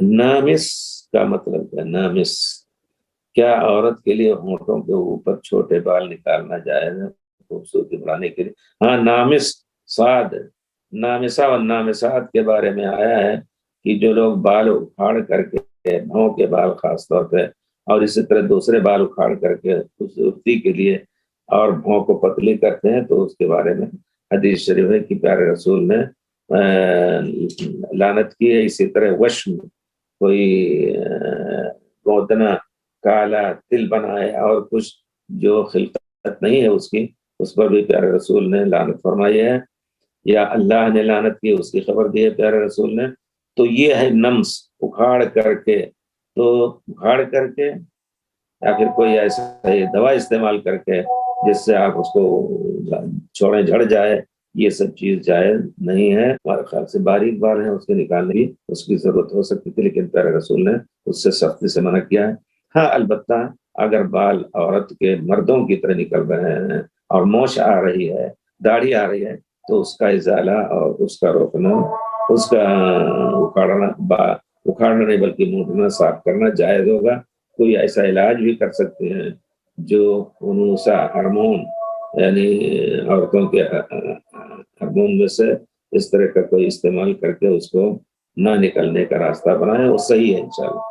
Norms کا مطلب ہے نامس، کیا عورت کے لیے ہونٹوں کے اوپر چھوٹے بال نکالنا جائز ہے خوبصورتی بڑھانے کے لیے؟ ہاں، نامس سعد نامسہ اور نامسات کے بارے میں آیا ہے کہ جو لوگ بال اکھاڑ کر کے، بھوں کے بال خاص طور پہ، اور اسی طرح دوسرے بال اکھاڑ کر کے خوبصورتی کے لیے اور بھوں کو پتلی کرتے ہیں، تو اس کے بارے میں حدیث شریف ہے کہ پیارے رسول نے لعنت کی ہے۔ اسی طرح وشم، کوئی گودنا، کالا تل بنائے اور کچھ جو خلقت نہیں ہے اس کی، اس پر بھی پیارے رسول نے لعنت فرمائی ہے، یا اللہ نے لعنت کی اس کی خبر دی ہے پیارے رسول نے۔ تو یہ ہے نمس، اکھاڑ کر کے، تو اکھاڑ کر کے یا پھر کوئی ایسا دوا استعمال کر کے جس سے آپ اس کو چھوڑیں جھڑ جائے، یہ سب چیز جائز نہیں ہے۔ ہمارے خیال سے باریک بال ہیں اس کے نکالنے کی اس کی ضرورت ہو سکتی تھی، لیکن پیارے رسول نے اس سے سختی سے منع کیا ہے۔ ہاں البتہ اگر بال عورت کے مردوں کی طرح نکل رہے ہیں اور موچ آ رہی ہے، داڑھی آ رہی ہے، تو اس کا ازالہ اور اس کا روکنا، اس کا اکھاڑنا نہیں بلکہ مونڈنا، صاف کرنا جائز ہوگا۔ کوئی ایسا علاج بھی کر سکتے ہیں جو انوثا ہارمون، یعنی عورتوں کے ہارمون میں سے اس طرح کا کوئی استعمال کر کے اس کو نہ نکلنے کا راستہ بنائے، وہ صحیح ہے انشاءاللہ۔